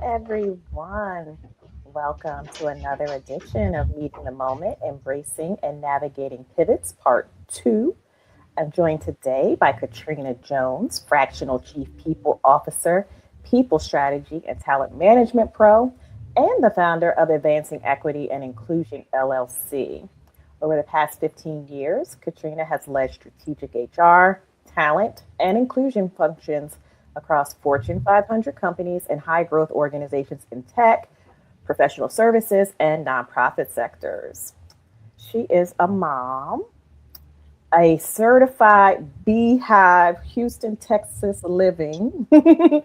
everyone. Welcome to another edition of Meeting the Moment, Embracing and Navigating Pivots, Part 2. I'm joined today by Katrina Jones, Fractional Chief People Officer, People Strategy and Talent Management Pro, and the founder of Advancing Equity and Inclusion LLC. Over the past 15 years, Katrina has led strategic HR, talent, and inclusion functions across Fortune 500 companies and high growth organizations in tech, professional services, and nonprofit sectors. She is a mom, a certified Beehive, Houston, Texas living, Very much.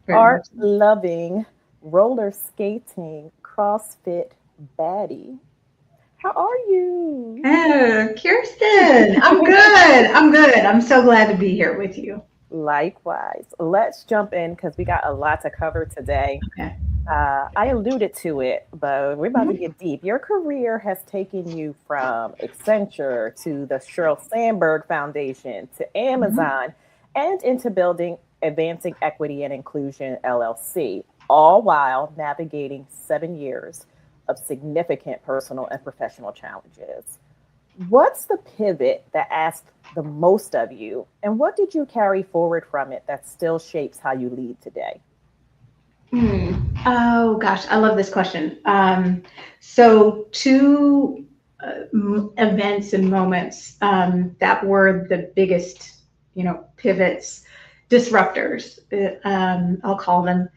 art loving, roller skating, CrossFit baddie. How are you? Oh, Kirsten, I'm good. I'm good. I'm so glad to be here with you. Likewise. Let's jump in because we got a lot to cover today. Okay. I alluded to it, but we're about to Mhm. get deep. Your career has taken you from Accenture to the Sheryl Sandberg Foundation to Mhm. Amazon and into building Advancing Equity and Inclusion LLC, all while navigating 7 years of significant personal and professional challenges. What's the pivot that asked the most of you, and what did you carry forward from it that still shapes how you lead today? Oh gosh, I love this question. So two events and moments that were the biggest, pivots, disruptors. I'll call them,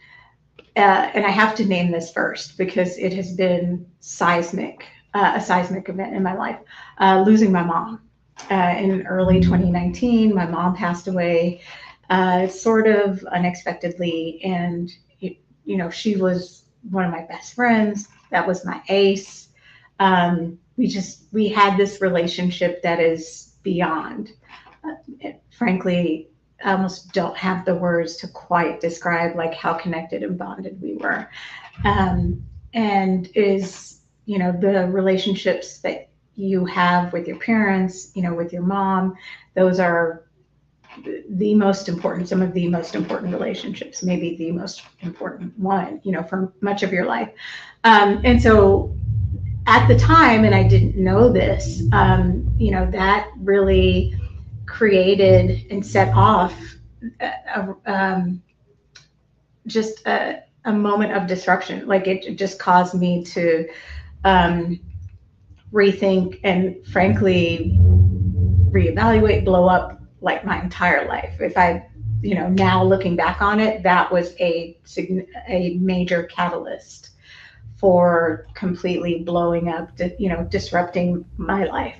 and I have to name this first because it has been seismic, a seismic event in my life. Losing my mom in early 2019, my mom passed away, sort of unexpectedly, and she was one of my best friends. That was my ace. We had this relationship that is beyond. Frankly, I almost don't have the words to quite describe like how connected and bonded we were. And is the relationships that you have with your parents, with your mom, those are the most important, some of the most important relationships, maybe the most important one, for much of your life. And so at the time, and I didn't know this, that really created and set off just a moment of disruption. Like it just caused me to um, rethink and frankly reevaluate, blow up like my entire life. If I, now looking back on it, that was a major catalyst for completely blowing up, disrupting my life.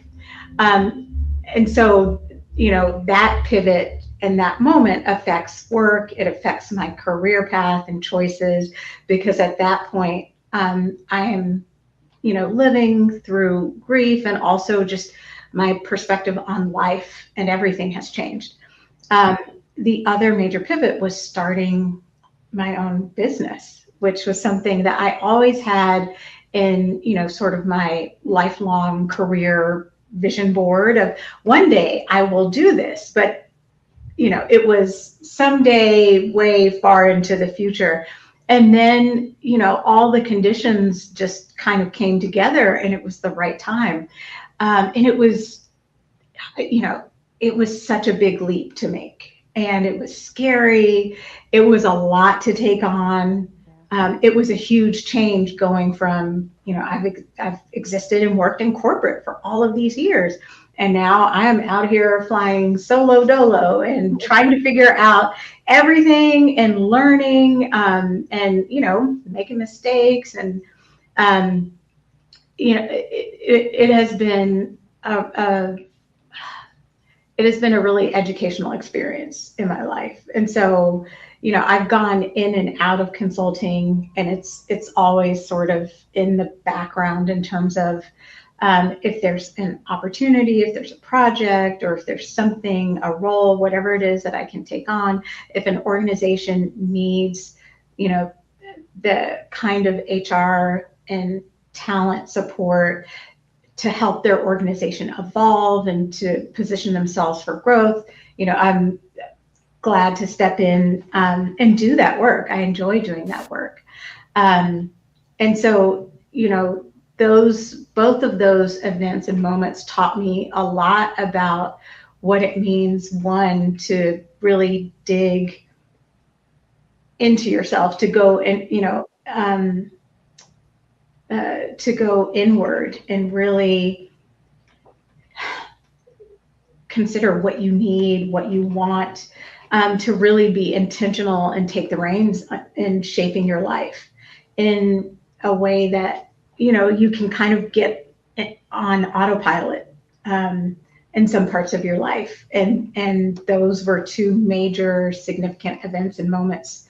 And so, that pivot and that moment affects work. It affects my career path and choices because at that point, I am living through grief and also just my perspective on life and everything has changed. Um, the other major pivot was starting my own business, which was something that I always had in, sort of my lifelong career vision board of one day I will do this. But, it was someday way far into the future. And then, all the conditions just kind of came together and it was the right time. And you know, it was such a big leap to make. And it was scary. It was a lot to take on. Yeah. It was a huge change going from, I've existed and worked in corporate for all of these years. And now I am out here flying solo dolo and trying to figure out everything and learning and, making mistakes. And, um, it has been it has been a really educational experience in my life. And so, I've gone in and out of consulting and it's always sort of in the background in terms of if there's an opportunity, if there's a project, or if there's something, a role, whatever it is that I can take on, if an organization needs, you know, the kind of HR and talent support to help their organization evolve and to position themselves for growth, I'm glad to step in and do that work. I enjoy doing that work. And so, both of those events and moments taught me a lot about what it means, one, to really dig into yourself, to go and, to go inward and really consider what you need, what you want, to really be intentional and take the reins in shaping your life in a way that, you can kind of get on autopilot, in some parts of your life. And those were two major significant events and moments,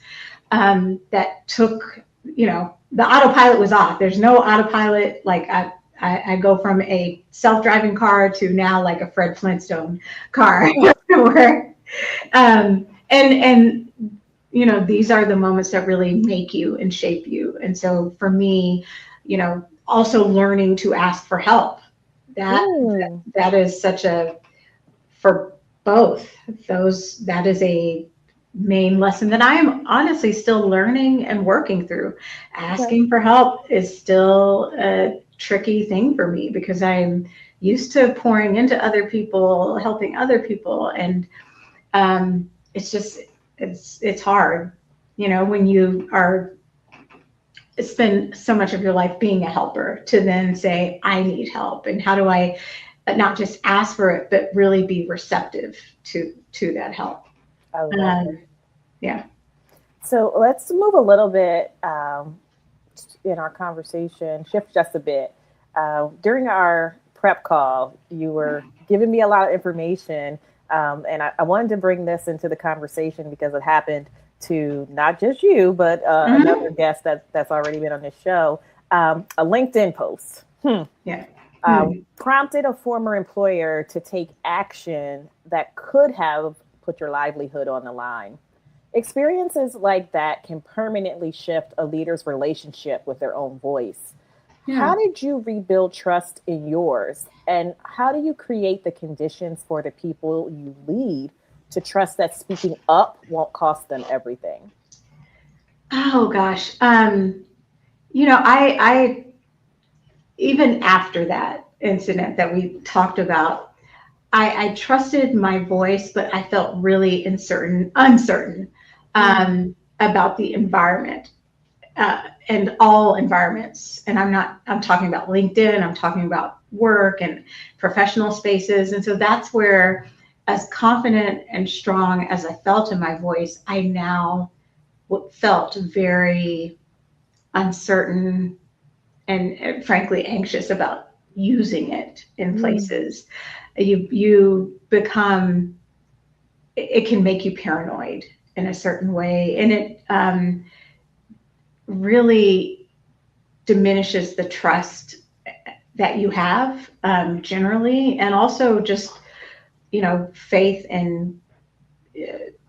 that took, the autopilot was off. There's no autopilot. Like I go from a self-driving car to now like a Fred Flintstone car, where, and these are the moments that really make you and shape you. And so for me, also learning to ask for help, that is such a, for both those, that is a main lesson that I am honestly still learning and working through. Asking for help is still a tricky thing for me, because I'm used to pouring into other people, helping other people. And it's just, it's hard, when you are spend so much of your life being a helper, to then say, I need help. And how do I not just ask for it, but really be receptive to that help? I love it. Yeah. So let's move a little bit in our conversation, shift just a bit. During our prep call, you were giving me a lot of information, and I wanted to bring this into the conversation because it happened to not just you, but another guest that's already been on this show, a LinkedIn post. Yeah. Prompted a former employer to take action that could have put your livelihood on the line. Experiences like that can permanently shift a leader's relationship with their own voice. Yeah. How did you rebuild trust in yours? And how do you create the conditions for the people you lead to trust that speaking up won't cost them everything? Oh gosh. I even after that incident that we talked about, I trusted my voice, but I felt really uncertain, about the environment, and all environments. And I'm talking about LinkedIn, I'm talking about work and professional spaces. And so that's where, as confident and strong as I felt in my voice, I now felt very uncertain and frankly anxious about using it in places. You become, it can make you paranoid in a certain way, and it really diminishes the trust that you have, generally, and also just faith in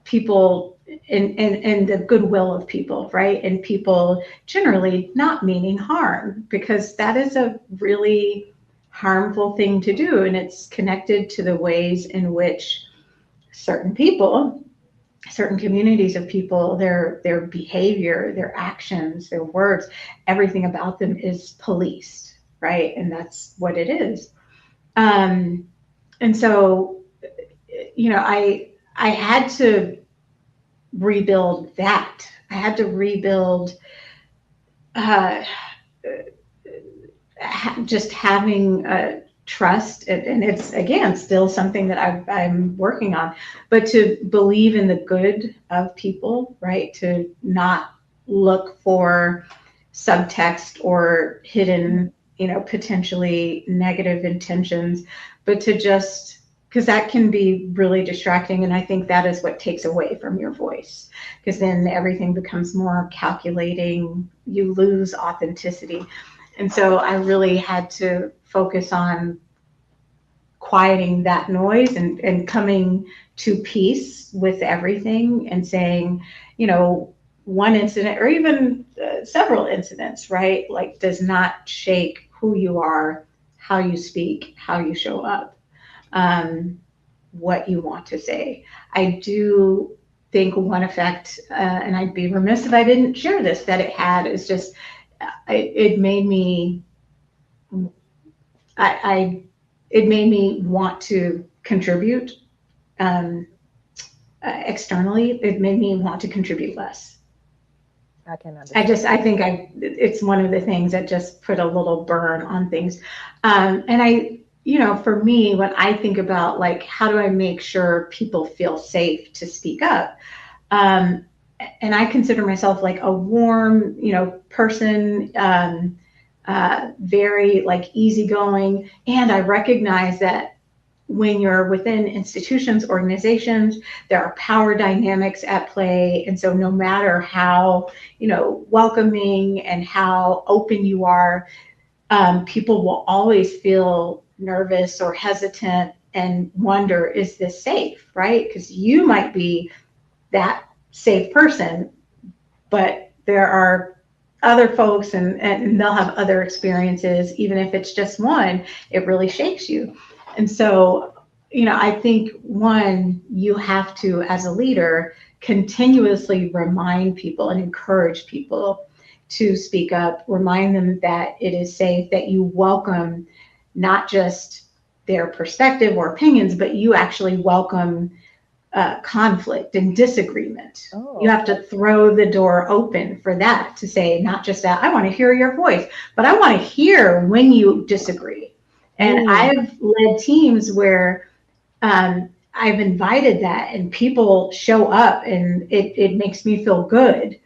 people, and the goodwill of people, right? And people generally not meaning harm, because that is a really harmful thing to do, and it's connected to the ways in which certain people, certain communities of people, their behavior, their actions, their words, everything about them is policed, right? And that's what it is. And so, I had to rebuild that. I had to rebuild, just having trust, and it's again still something that I'm working on, but to believe in the good of people, right? To not look for subtext or hidden, potentially negative intentions, but to just, because that can be really distracting. And I think that is what takes away from your voice, because then everything becomes more calculating, you lose authenticity. And so I really had to focus on quieting that noise, and coming to peace with everything, and saying, one incident, or even several incidents, right? Like, does not shake who you are, how you speak, how you show up, what you want to say. I do think one effect, and I'd be remiss if I didn't share this, that it had, is just, it made me, it made me want to contribute externally. It made me want to contribute less. I can understand. I think it's one of the things that just put a little burn on things. And for me, when I think about like, how do I make sure people feel safe to speak up? And I consider myself like a warm, person, very like easygoing. And I recognize that when you're within institutions, organizations, there are power dynamics at play. And so no matter how, welcoming and how open you are, people will always feel nervous or hesitant and wonder, is this safe, right? Because you might be that safe person, but there are other folks and they'll have other experiences. Even if it's just one, it really shakes you. And so, I think one, you have to, as a leader, continuously remind people and encourage people to speak up, remind them that it is safe, that you welcome not just their perspective or opinions, but you actually welcome conflict and disagreement. Oh. You have to throw the door open for that, to say, not just that I want to hear your voice, but I want to hear when you disagree. And I've led teams where I've invited that, and people show up, and it makes me feel good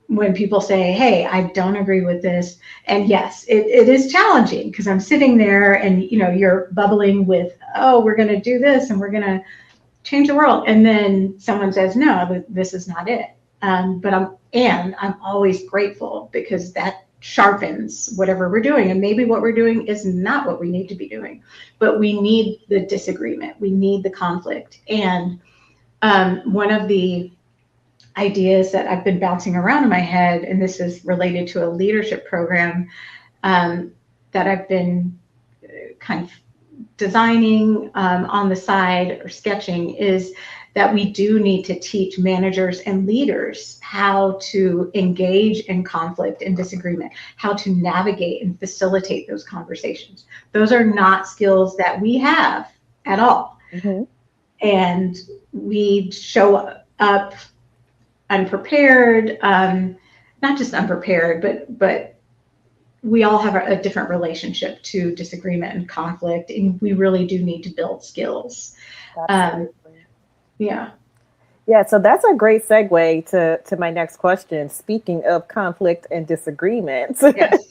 when people say, hey, I don't agree with this. And yes, it is challenging, because I'm sitting there and, you're bubbling with, oh, we're going to do this and we're going to change the world. And then someone says, no, this is not it. But I'm always grateful, because that sharpens whatever we're doing. And maybe what we're doing is not what we need to be doing, but we need the disagreement. We need the conflict. And one of the ideas that I've been bouncing around in my head, and this is related to a leadership program that I've been kind of designing on the side or sketching, is that we do need to teach managers and leaders how to engage in conflict and disagreement, how to navigate and facilitate those conversations. Those are not skills that we have at all. Mm-hmm. And we show up unprepared, not just unprepared, but we all have a different relationship to disagreement and conflict, and we really do need to build skills. Yeah. Yeah, so that's a great segue to my next question. Speaking of conflict and disagreements, Yes.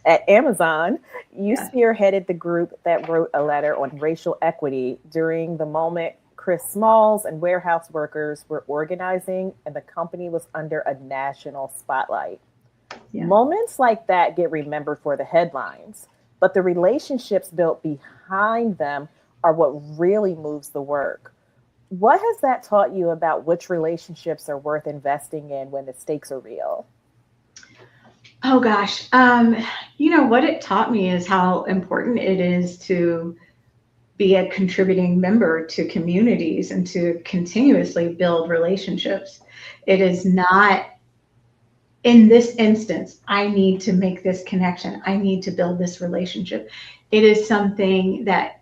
at Amazon, you spearheaded the group that wrote a letter on racial equity during the moment Chris Smalls and warehouse workers were organizing and the company was under a national spotlight. Yeah. Moments like that get remembered for the headlines, but the relationships built behind them are what really moves the work. What has that taught you about which relationships are worth investing in when the stakes are real? Oh gosh. What it taught me is how important it is to be a contributing member to communities and to continuously build relationships. It is not, in this instance, I need to make this connection. I need to build this relationship. It is something that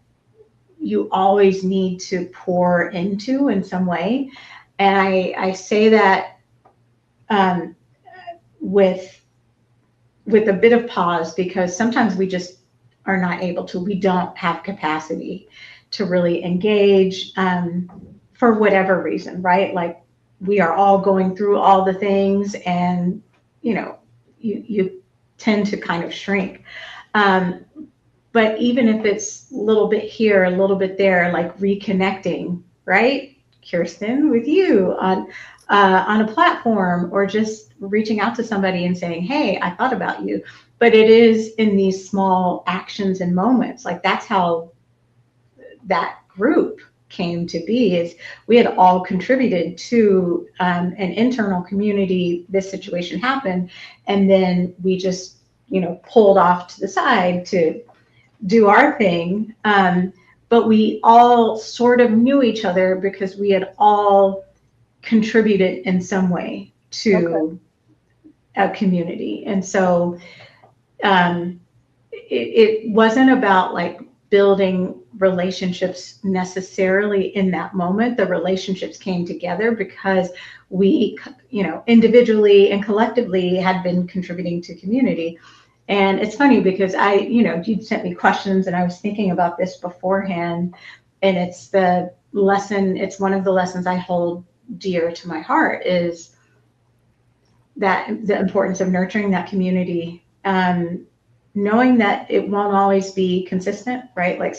you always need to pour into in some way. And I say that with a bit of pause, because sometimes we just are not able to. We don't have capacity to really engage for whatever reason, right? Like, we are all going through all the things, and you tend to kind of shrink. But even if it's a little bit here, a little bit there, like reconnecting, right, Kirsten, with you on a platform, or just reaching out to somebody and saying, hey, I thought about you. But it is in these small actions and moments. Like, that's how that group came to be, is we had all contributed to an internal community. This situation happened, and then we just pulled off to the side to do our thing. but we all sort of knew each other because we had all contributed in some way to a community. And so it wasn't about like building relationships necessarily in that moment. The relationships came together because we, individually and collectively had been contributing to community. And it's funny because you'd sent me questions and I was thinking about this beforehand, and it's one of the lessons I hold dear to my heart, is that the importance of nurturing that community, knowing that it won't always be consistent, right? Like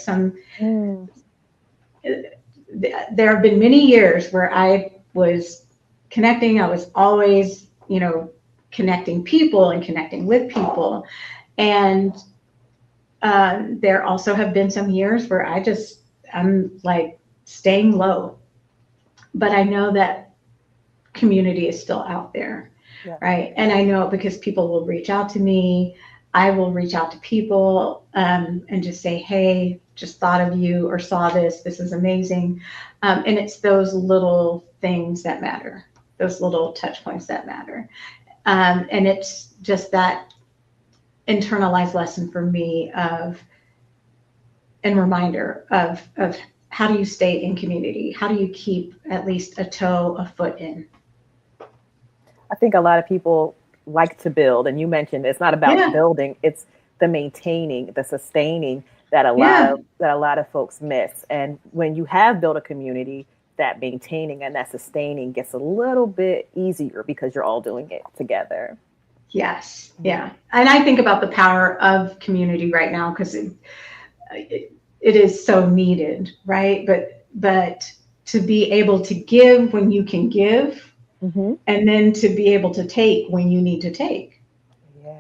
there have been many years where I was connecting. I was always, connecting people and connecting with people. And there also have been some years where I'm like staying low, but I know that community is still out there. Yeah. Right. And I know it because people will reach out to me. I will reach out to people and just say, hey, just thought of you or saw this. This is amazing. And it's those little things that matter, those little touch points that matter. And it's just that internalized lesson for me and reminder of how do you stay in community? How do you keep at least a foot in? I think a lot of people like to build, and you mentioned it's not about building, it's the maintaining, the sustaining that a lot of folks miss. And when you have built a community, that maintaining and that sustaining gets a little bit easier because you're all doing it together. Yes. Yeah. And I think about the power of community right now because it is so needed, right? But to be able to give when you can give, and then to be able to take when you need to take. Yeah,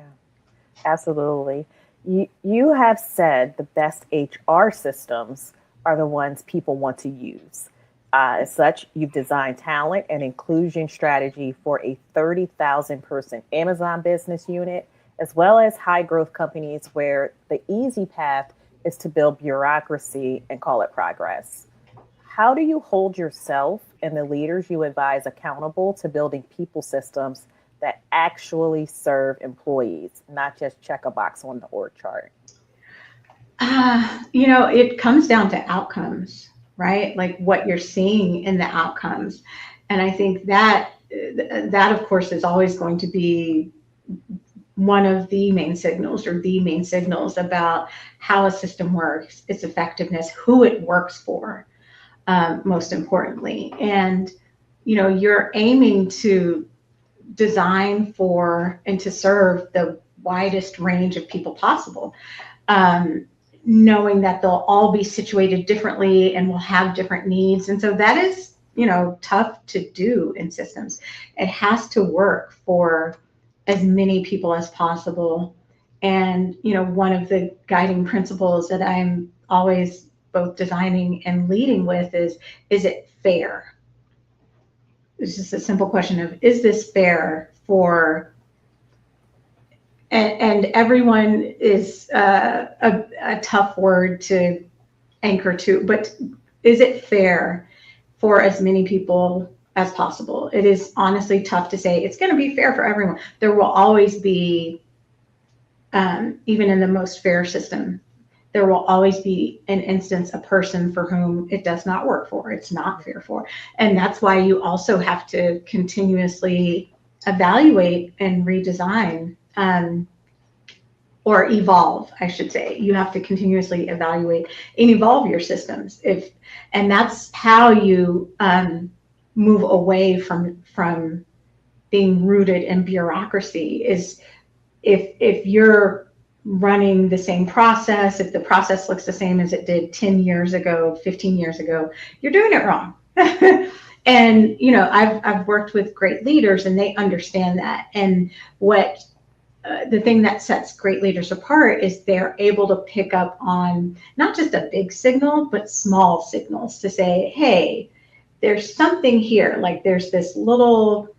absolutely. You have said the best HR systems are the ones people want to use. As such, you've designed talent and inclusion strategy for a 30,000 person Amazon business unit, as well as high growth companies where the easy path is to build bureaucracy and call it progress. How do you hold yourself and the leaders you advise accountable to building people systems that actually serve employees, not just check a box on the org chart? It comes down to outcomes, right? Like what you're seeing in the outcomes. And I think that of course is always going to be one of the main signals about how a system works, its effectiveness, who it works for. Most importantly. And, you're aiming to design for and to serve the widest range of people possible, knowing that they'll all be situated differently and will have different needs. And so that is, tough to do in systems. It has to work for as many people as possible. And, one of the guiding principles that I'm always both designing and leading with is it fair? It's just a simple question of, is this fair for, and everyone is a tough word to anchor to, but is it fair for as many people as possible? It is honestly tough to say it's going to be fair for everyone. There will always be, even in the most fair system, there will always be an instance, a person for whom it does not work for, it's not fair for. And that's why you also have to continuously evaluate and redesign, or evolve, I should say. You have to continuously evaluate and evolve your systems. And that's how you move away from being rooted in bureaucracy, is if you're running the same process, if the process looks the same as it did 10 years ago, 15 years ago, you're doing it wrong. And, I've worked with great leaders and they understand that. And what the thing that sets great leaders apart is they're able to pick up on not just a big signal, but small signals to say, hey, there's something here. Like there's this little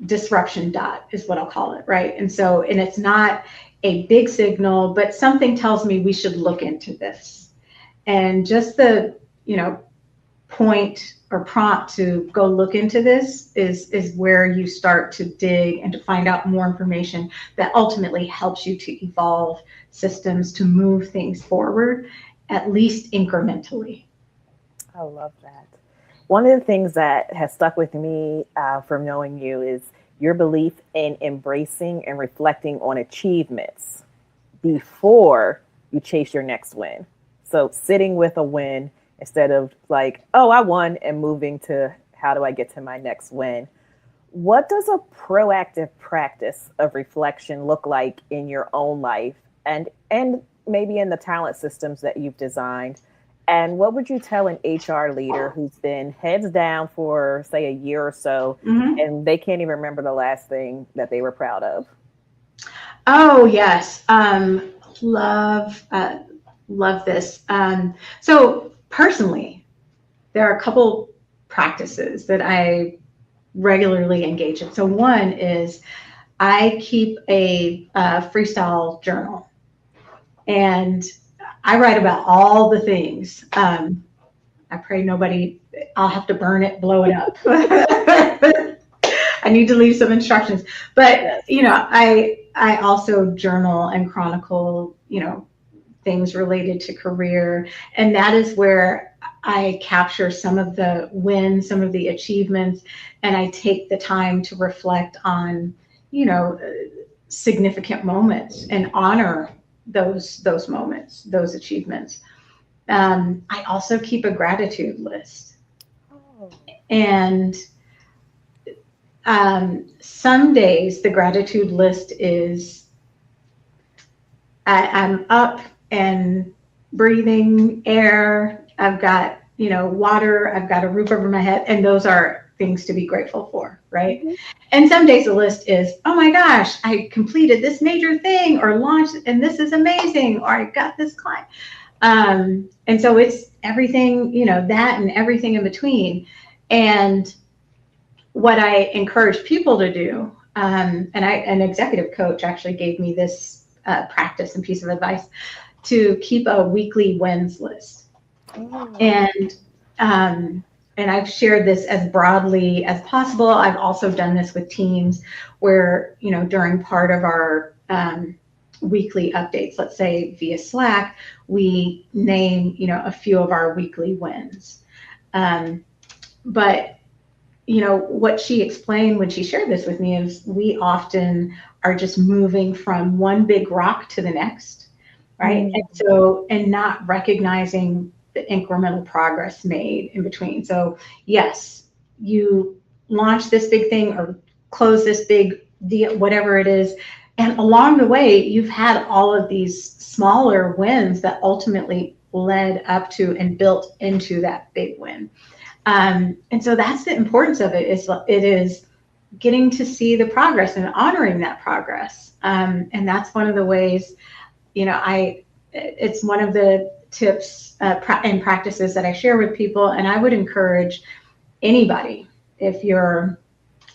disruption dot is what I'll call it, right? And it's not a big signal, but something tells me we should look into this. And just the, point or prompt to go look into this is where you start to dig and to find out more information that ultimately helps you to evolve systems to move things forward, at least incrementally. I love that. One of the things that has stuck with me from knowing you is your belief in embracing and reflecting on achievements before you chase your next win. So sitting with a win instead of like, oh, I won, and moving to how do I get to my next win. What does a proactive practice of reflection look like in your own life and maybe in the talent systems that you've designed? And what would you tell an HR leader who's been heads down for, say, a year or so, and they can't even remember the last thing that they were proud of? Oh, yes. Love this. So personally, there are a couple practices that I regularly engage in. So one is I keep a freestyle journal, and I write about all the things. I pray I'll have to burn it, blow it up. I need to leave some instructions. But, I also journal and chronicle, things related to career. And that is where I capture some of the wins, some of the achievements, and I take the time to reflect on, significant moments and honor those moments, those achievements. I also keep a gratitude list. And some days the gratitude list is I'm up and breathing air. I've got, water. I've got a roof over my head. And those are things to be grateful for, right? Mm-hmm. And some days the list is, oh my gosh, I completed this major thing or launched, and this is amazing, or I got this client. And so it's everything, that and everything in between. And what I encourage people to do, and an executive coach actually gave me this practice and piece of advice, to keep a weekly wins list. And I've shared this as broadly as possible. I've also done this with teams where, during part of our weekly updates, let's say via Slack, we name, a few of our weekly wins. But, what she explained when she shared this with me is we often are just moving from one big rock to the next, right? And not recognizing the incremental progress made in between. So yes, you launch this big thing or close this big deal, whatever it is. And along the way, you've had all of these smaller wins that ultimately led up to and built into that big win. And so that's the importance of it. It is getting to see the progress and honoring that progress. And that's one of the ways, it's one of the tips and practices that I share with people. And I would encourage anybody, if you're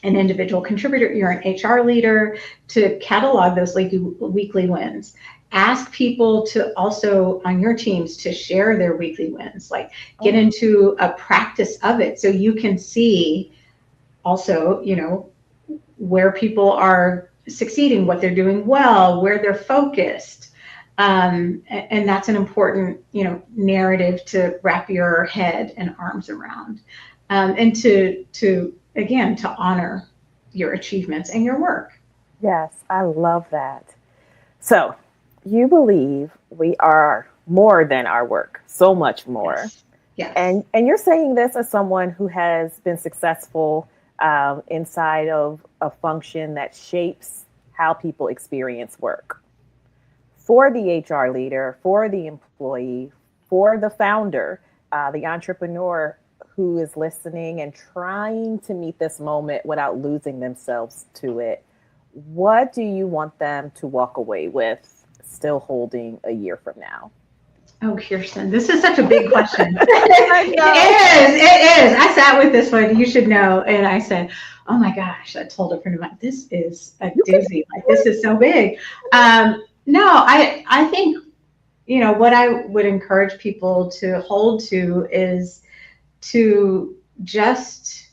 an individual contributor, you're an HR leader, to catalog those weekly wins. Ask people to also, on your teams, to share their weekly wins, like get into a practice of it so you can see also, where people are succeeding, what they're doing well, where they're focused. And that's an important, narrative to wrap your head and arms around, and to honor your achievements and your work. Yes, I love that. So you believe we are more than our work, so much more. Yes. And you're saying this as someone who has been successful inside of a function that shapes how people experience work. For the HR leader, for the employee, for the founder, the entrepreneur who is listening and trying to meet this moment without losing themselves to it, what do you want them to walk away with still holding a year from now? Oh, Kirsten, this is such a big question. It is. I sat with this one, you should know. And I said, oh my gosh, I told a friend of mine, this is a doozy. Like, this is so big. No, I think, what I would encourage people to hold to is to just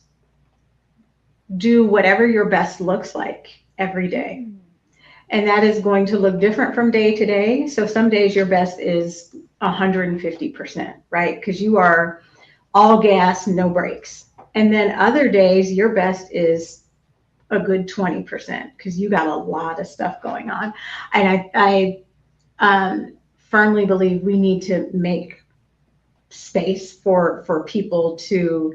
do whatever your best looks like every day. And that is going to look different from day to day. So some days your best is 150%, right? Because you are all gas, no brakes. And then other days your best is a good 20% because you got a lot of stuff going on. And I firmly believe we need to make space for people to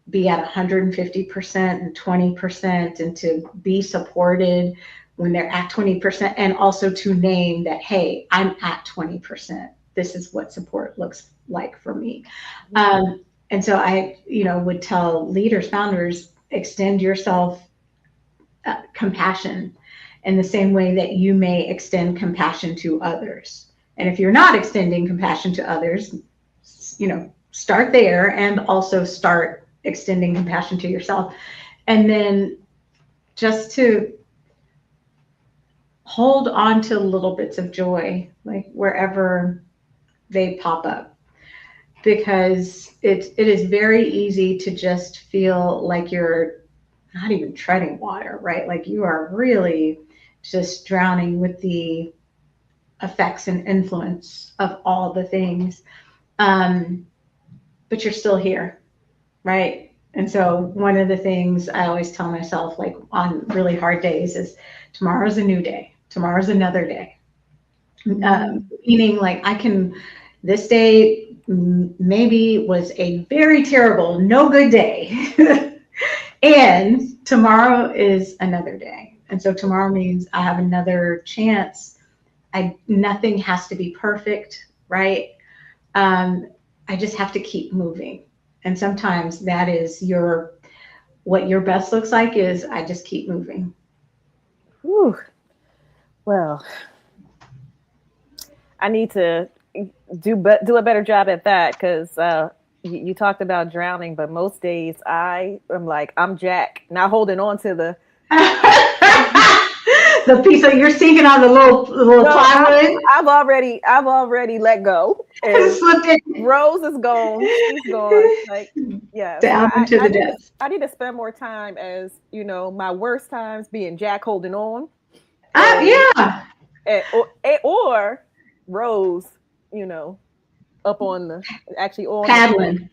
be at 150% and 20% and to be supported when they're at 20%, and also to name that, hey, I'm at 20%. This is what support looks like for me. And so I, would tell leaders, founders, extend yourself compassion in the same way that you may extend compassion to others. And if you're not extending compassion to others, start there and also start extending compassion to yourself. And then just to hold on to little bits of joy, like wherever they pop up, because it is very easy to just feel like you're not even treading water, right? Like you are really just drowning with the effects and influence of all the things. But you're still here, right? And so one of the things I always tell myself, like on really hard days, is tomorrow's a new day. Tomorrow's another day. Meaning like this day maybe was a very terrible, no good day. And tomorrow is another day. And so tomorrow means I have another chance. Nothing has to be perfect, right? I just have to keep moving. And sometimes that is what your best looks like is I just keep moving. Whew. Well, I need to do a better job at that because you talked about drowning, but most days I am like, I'm Jack, not holding on to the the piece of you're sinking on the little plywood. I've already let go. Rose is gone. She's gone. Like, yeah. Down into the depths. I need to spend more time as my worst times being Jack holding on. Yeah. Or Rose, up on paddling.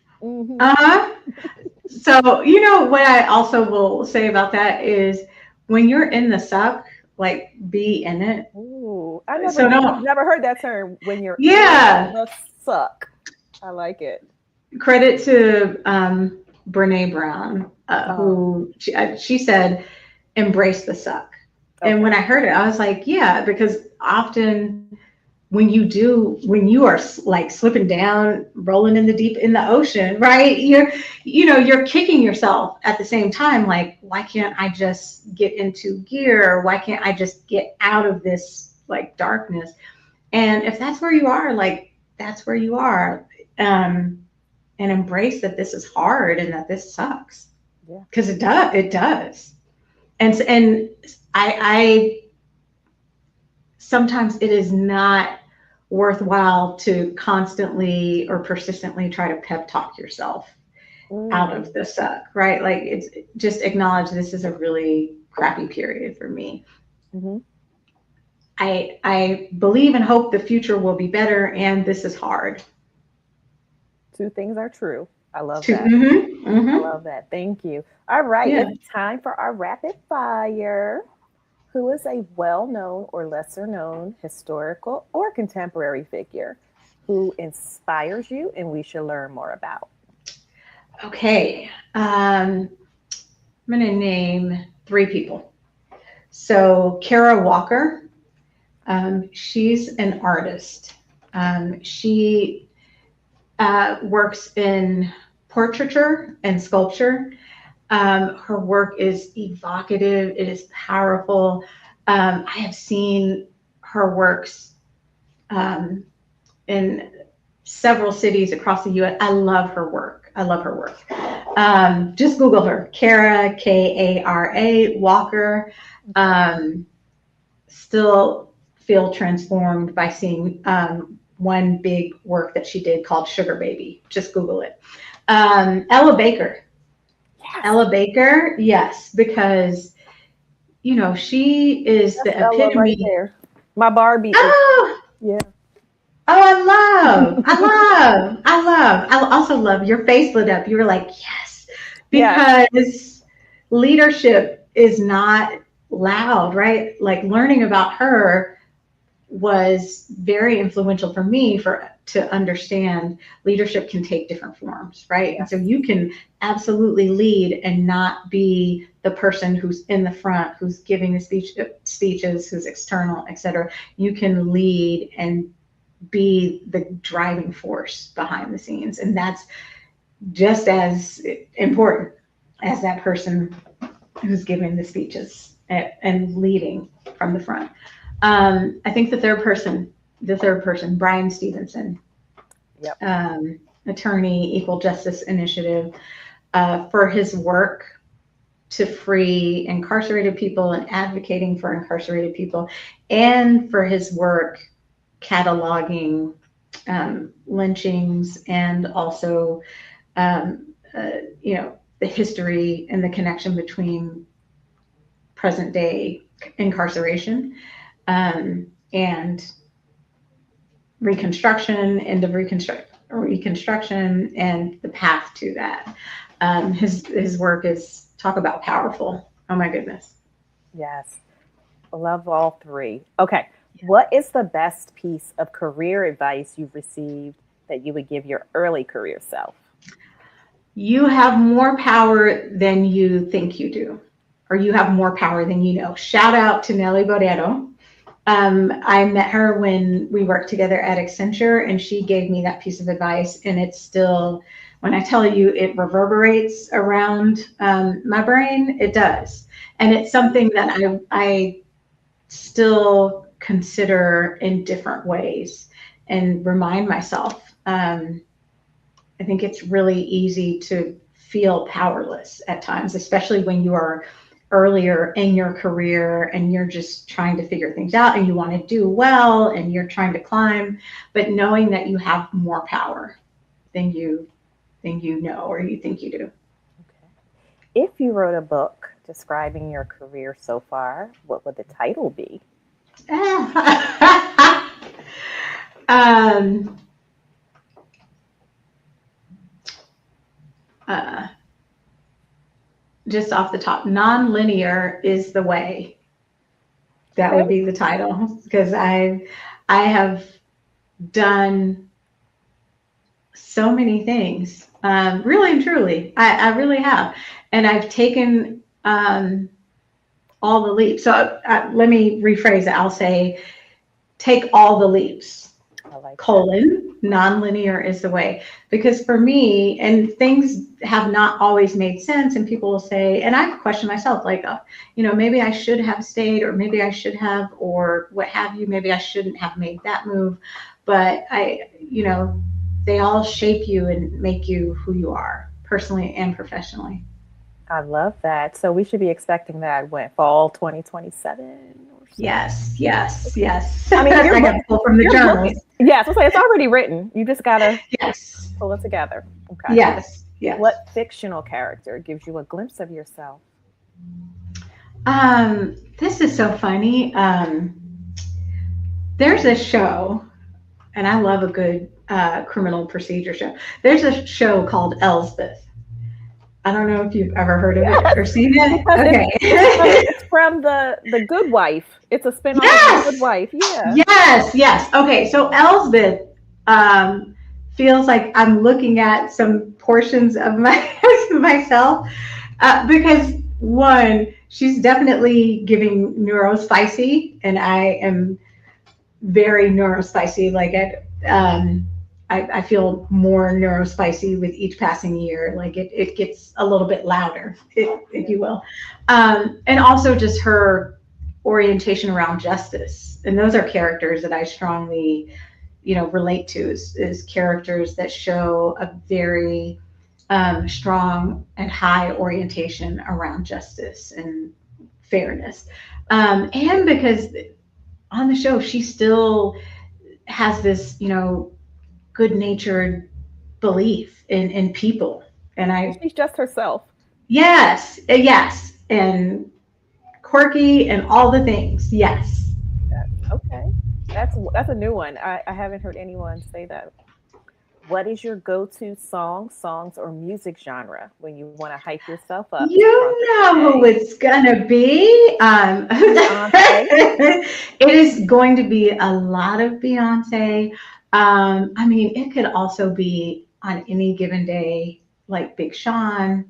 So what I also will say about that is when you're in the suck, like be in it. Ooh, I've never heard that term. When you're in the suck, I like it. Credit to Brene Brown, who she said, embrace the suck. Okay. And when I heard it, I was like, yeah, because often when you are like slipping down, rolling in the ocean, right? You're kicking yourself at the same time. Like, why can't I just get into gear? Why can't I just get out of this like darkness? And if that's where you are, like, that's where you are. And embrace that this is hard and that this sucks. Yeah. Because it does. And I sometimes it is not worthwhile to constantly or persistently try to pep talk yourself out of the suck, right? Like, it's just acknowledge this is a really crappy period for me. Mm-hmm. I believe and hope the future will be better, and this is hard. Two things are true. I love that. Mm-hmm. Mm-hmm. I love that. Thank you. All right. Yeah. It's time for our rapid fire. Who is a well-known or lesser-known historical or contemporary figure who inspires you and we should learn more about? Okay. I'm going to name 3 people. So Kara Walker, she's an artist. She works in portraiture and sculpture. Her work is evocative. It is powerful. I have seen her works in several cities across the U.S. I love her work. Just Google her, Kara, Kara Walker. Still feel transformed by seeing one big work that she did called Sugar Baby. Just Google it. Ella Baker. Yes. Ella Baker, yes, because she is That's the Ella right epitome. there. My Barbie is, Oh, yeah. oh, I also love your face lit up. You were like, yes, Yes. because leadership is not loud, right? Like learning about her was very influential for me to understand leadership can take different forms, right? And so Yes. you can absolutely lead and not be the person who's in the front, who's giving the speeches, who's external, etc. You can lead and be the driving force behind the scenes, and that's just as important as that person who's giving the speeches and leading from the front. I think the third person, Brian Stevenson, Yep. attorney, Equal Justice Initiative, for his work to free incarcerated people and advocating for incarcerated people, and for his work cataloging lynchings and also, the history and the connection between present day incarceration and reconstruction, end of reconstruction, and the path to that. His work is, talk about powerful. Oh my goodness. Yes. Love all three. Okay. What is the best piece of career advice you've received that you would give your early career self? You have more power than you think you do, or you have more power than you know. Shout out to Nelly Bodero. I met her when we worked together at Accenture, and she gave me that piece of advice. And it's still, when I tell you, it reverberates around my brain, it does. And it's something that I still consider in different ways and remind myself. I think it's really easy to feel powerless at times, especially when you are earlier in your career and you're just trying to figure things out and you want to do well and you're trying to climb, but knowing that you have more power than you know or you think you do. Okay. If you wrote a book describing your career so far, what would the title be? um, uh, just off the top, non-linear is the way. That Okay. would be the title, because I have done so many things, really and truly. I really have, and I've taken all the leaps. So let me rephrase it. I'll say, take all the leaps. I like that. Nonlinear is the way, because for me, and things have not always made sense, and people will say, and I've questioned myself, like, maybe I should have stayed, or maybe I should have, or what have you, maybe I shouldn't have made that move, but they all shape you and make you who you are, personally and professionally. I love that. So we should be expecting that when fall 2027 or so. Yes, yes, Okay. yes. I mean, I got to pull from the your book journals. is, yes, it's already written. You just gotta Yes, pull it together. Okay. yes, yes. What fictional character gives you a glimpse of yourself? This is so funny. There's a show, and I love a good criminal procedure show. There's a show called Elsbeth. I don't know if you've ever heard of it or seen it. Because Okay. it's from the Good Wife. It's a spinoff of the Good Yes, Wife. Yeah. yes, yes. Okay, so Elsbeth feels like I'm looking at some portions of myself, because one, she's definitely giving neurospicy, and I am very neurospicy. Like I feel more neurospicy with each passing year. Like it gets a little bit louder, if you will. And also just her orientation around justice. And those are characters that I strongly, relate to, is characters that show a very strong and high orientation around justice and fairness. And because on the show, she still has this, good natured belief in people. And She's just herself. yes, yes. And quirky and all the things. Yes. Okay. That's a new one. I haven't heard anyone say that. What is your go-to songs, or music genre when you want to hype yourself up to front the You know who day? it's gonna be. Beyonce. It is going to be a lot of Beyonce. I mean, it could also be on any given day, like Big Sean.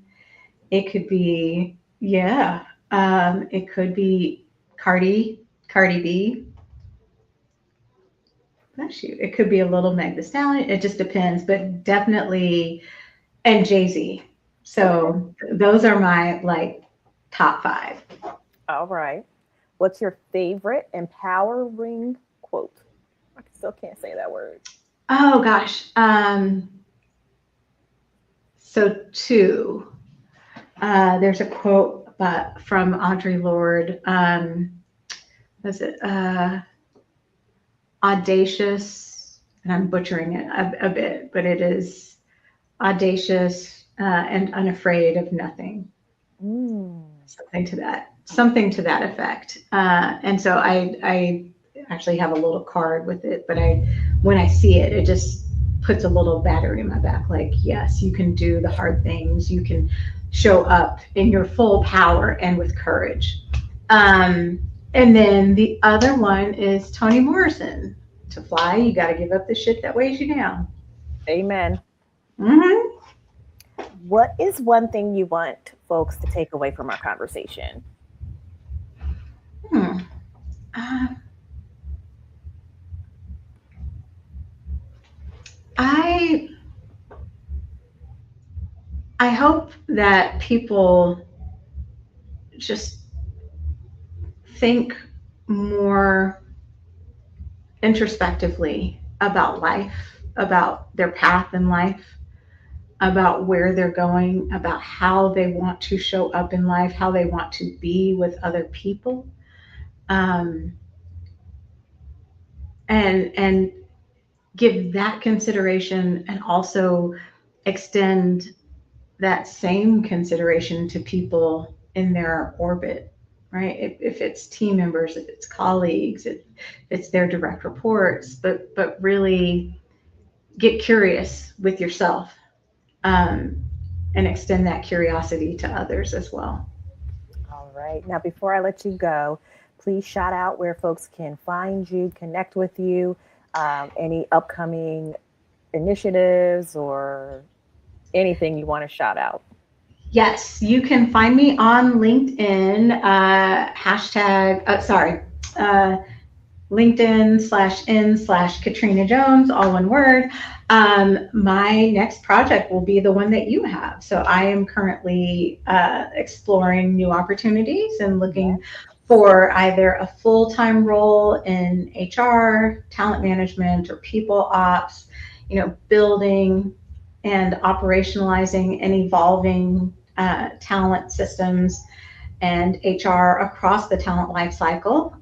It could be, yeah. It could be Cardi B. Bless you. It could be a little Meg The Stallion. It just depends, but definitely, and Jay-Z. Okay. So those are my like top five. All right. What's your favorite empowering quote? I still can't say that word. Oh gosh. So two. There's a quote from Audre Lorde. Was it audacious? And I'm butchering it a bit, but it is audacious and unafraid of nothing. Mm. Something to that effect. And so I actually have a little card with it, but when I see it, it just puts a little battery in my back. Like, yes, you can do the hard things. You can show up in your full power and with courage. And then the other one is Toni Morrison. To fly, you got to give up the shit that weighs you down. Amen. Mm-hmm. What is one thing you want folks to take away from our conversation? Hmm. Uh, I I hope that people just think more introspectively about life, about their path in life, about where they're going, about how they want to show up in life, how they want to be with other people, um, and give that consideration, and also extend that same consideration to people in their orbit, right? If it's team members, if it's colleagues, if it's their direct reports, but really get curious with yourself, um, and extend that curiosity to others as well. All right. Now, before I let you go, please shout out where folks can find you, connect with you, any upcoming initiatives or anything you want to shout out. Yes, you can find me on LinkedIn, hashtag, uh, LinkedIn/in/Katrina Jones, all one word. My next project will be the one that you have. So I am currently exploring new opportunities and Yeah. looking for either a full-time role in HR, talent management, or people ops, building and operationalizing and evolving talent systems and HR across the talent lifecycle,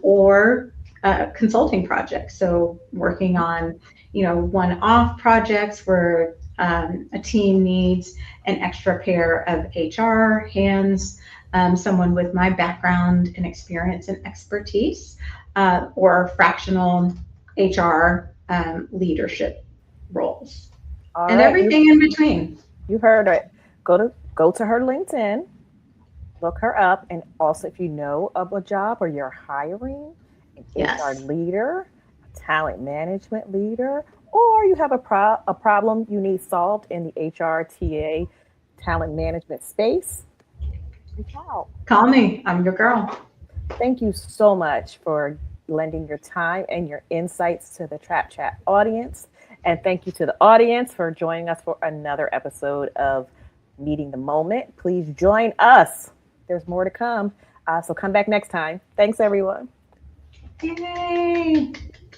or consulting projects. So working on, one-off projects where a team needs an extra pair of HR hands, someone with my background and experience and expertise, or fractional HR leadership roles, All and right. You everything in between. you heard it. Go to her LinkedIn, look her up, and also if you know of a job or you're hiring an HR Yes. leader, a talent management leader, or you have a problem you need solved in the HRTA talent management space, reach out. Call me. I'm your girl. Thank you so much for lending your time and your insights to the Trap Chat audience. And thank you to the audience for joining us for another episode of Meeting the Moment. Please join us. There's more to come. So come back next time. Thanks, everyone. Yay!